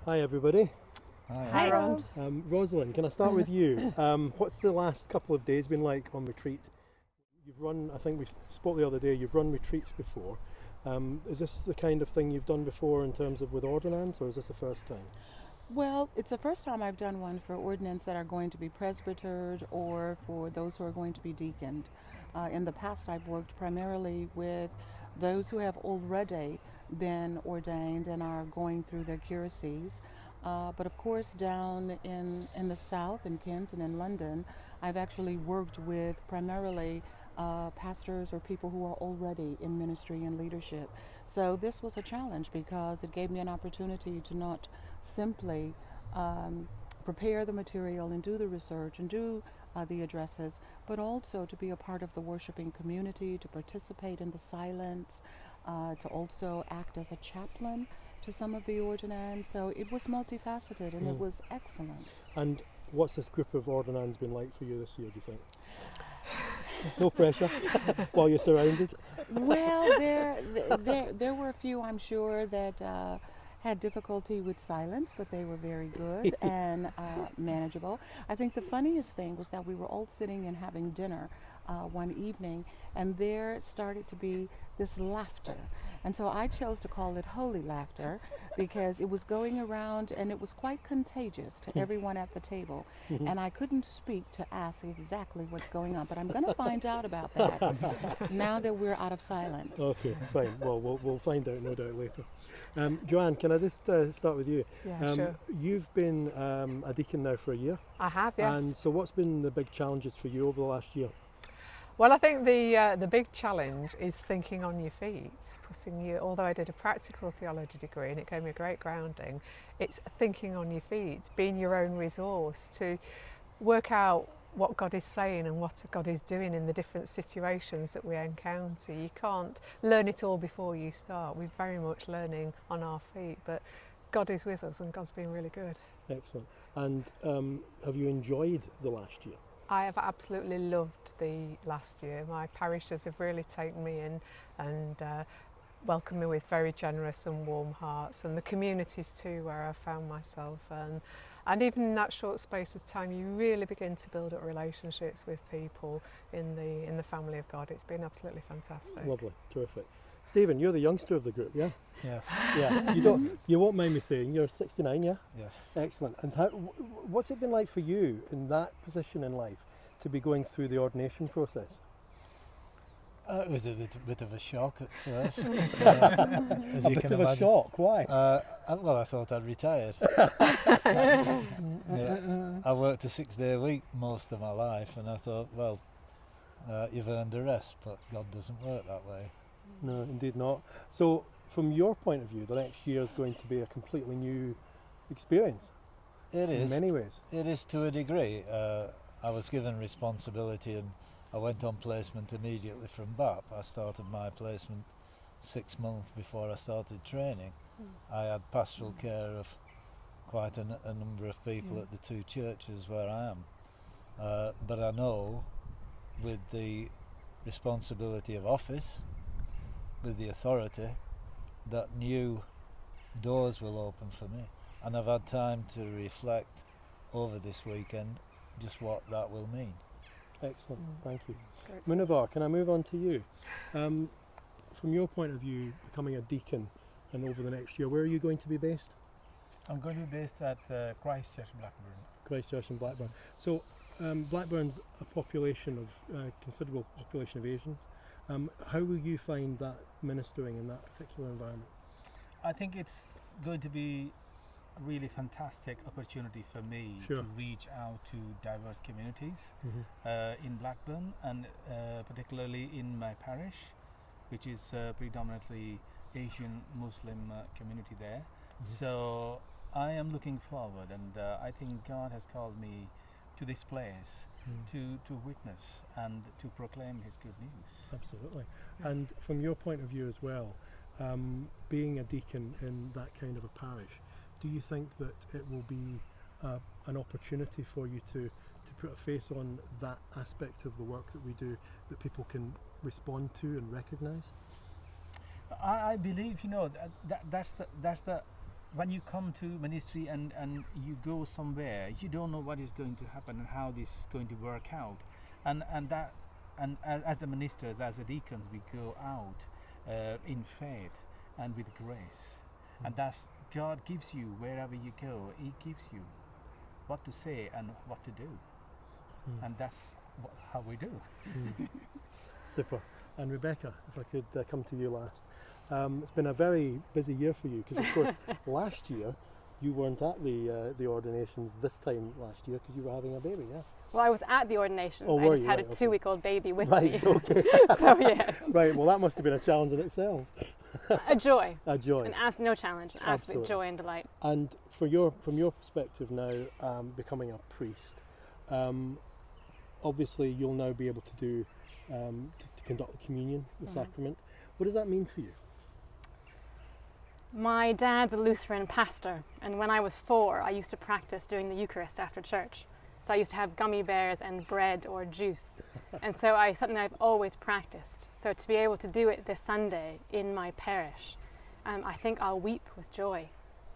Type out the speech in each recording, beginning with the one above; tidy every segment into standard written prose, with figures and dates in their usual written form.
Hi everybody. Hi Ron. Rosalyn, can I start with you? What's the last couple of days been like on retreat? You've run, I think we spoke the other day, you've run retreats before. Is this the kind of thing you've done before in terms of with ordinands, or is this the first time? Well, it's the first time I've done one for ordinands that are going to be presbytered or for those who are going to be deaconed. In the past, I've worked primarily with those who have already been ordained and are going through their curacies. But of course, down in the south, in Kent and in London, I've actually worked with primarily pastors or people who are already in ministry and leadership. So this was a challenge because it gave me an opportunity to not simply prepare the material and do the research and do the addresses, but also to be a part of the worshiping community, to participate in the silence, to also act as a chaplain to some of the ordinands. So it was multifaceted and it was excellent. And what's this group of ordinands been like for you this year, do you think? No pressure while you're surrounded. Well, there were a few, I'm sure, that had difficulty with silence, but they were very good and manageable. I think the funniest thing was that we were all sitting and having dinner one evening, and there started to be this laughter. And so I chose to call it holy laughter because it was going around and it was quite contagious to everyone at the table. And I couldn't speak to ask exactly what's going on, but I'm going to find out about that now that we're out of silence. Okay, fine. Well, we'll find out no doubt later. Joanne, can I just start with you? Yeah, sure. You've been a deacon now for a year. I have, yes. And so what's been the big challenges for you over the last year? Well, I think the big challenge is thinking on your feet, although I did a practical theology degree and it gave me a great grounding, it's thinking on your feet, being your own resource to work out what God is saying and what God is doing in the different situations that we encounter. You can't learn it all before you start. We're very much learning on our feet, but God is with us and God's been really good. Excellent. And have you enjoyed the last year? I have absolutely loved the last year. My parishioners have really taken me in and welcomed me with very generous and warm hearts, and the communities too where I found myself. And even in that short space of time, you really begin to build up relationships with people in the family of God. It's been absolutely fantastic. Lovely, terrific. Stephen, you're the youngster of the group, yeah? Yes. Yeah. You won't mind me saying you're 69, yeah? Yes. Excellent. And what's it been like for you in that position in life to be going through the ordination process? It was a bit of a shock at first. A bit of a shock. Why? Well, I thought I'd retired. I worked a 6-day week most of my life, and I thought, well, you've earned a rest, but God doesn't work that way. No, indeed not. So, from your point of view, the next year is going to be a completely new experience. It is. In many ways. It is to a degree. I was given responsibility and I went on placement immediately from BAP. I started my placement 6 months before I started training. I had pastoral care of quite a number of people at the two churches where I am. But I know with the responsibility of office, with the authority, that new doors will open for me. And I've had time to reflect over this weekend just what that will mean. Excellent, thank you. Munawar, can I move on to you? From your point of view, becoming a deacon and over the next year, where are you going to be based? I'm going to be based at Christchurch, Blackburn. Christchurch and Blackburn. So Blackburn's a population of considerable population of Asians. How will you find that ministering in that particular environment? I think it's going to be a really fantastic opportunity for me to reach out to diverse communities in Blackburn, and particularly in my parish, which is predominantly Asian Muslim community there. So I am looking forward, and I think God has called me to this place to witness and to proclaim His good news. Absolutely. And from your point of view as well, being a deacon in that kind of a parish, do you think that it will be an opportunity for you to put a face on that aspect of the work that we do that people can respond to and recognise? I believe, that's the when you come to ministry and you go somewhere, you don't know what is going to happen and how this is going to work out. And as a ministers, as a deacons, we go out in faith and with grace. And that's God gives you wherever you go. He gives you what to say and what to do. And that's how we do. Super. And Rebecca, if I could come to you last. It's been a very busy year for you because, of course, last year you weren't at the ordinations this time last year because you were having a baby, yeah? Well, I was at the ordinations. Oh, I just you? had Right, a okay. 2-week-old baby with Right, me. okay. So yes, Right, well that must have been a challenge in itself. a joy, A joy. no challenge, an absolute Absolutely. joy and delight. And from your perspective now, becoming a priest, obviously you'll now be able to do to conduct the communion, the sacrament. What does that mean for you? My dad's a Lutheran pastor, and when I was 4, I used to practice doing the Eucharist after church. So I used to have gummy bears and bread or juice, and so something I've always practiced. So to be able to do it this Sunday in my parish, I think I'll weep with joy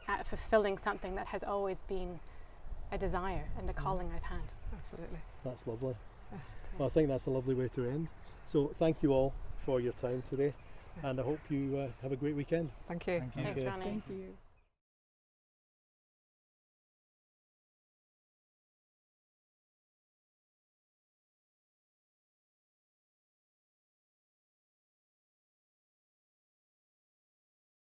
at fulfilling something that has always been a desire and a calling I've had. Absolutely. That's lovely. Well, I think that's a lovely way to end. So thank you all for your time today, and I hope you have a great weekend. Thank you. Thank you. Thanks, Ronnie. Thank you.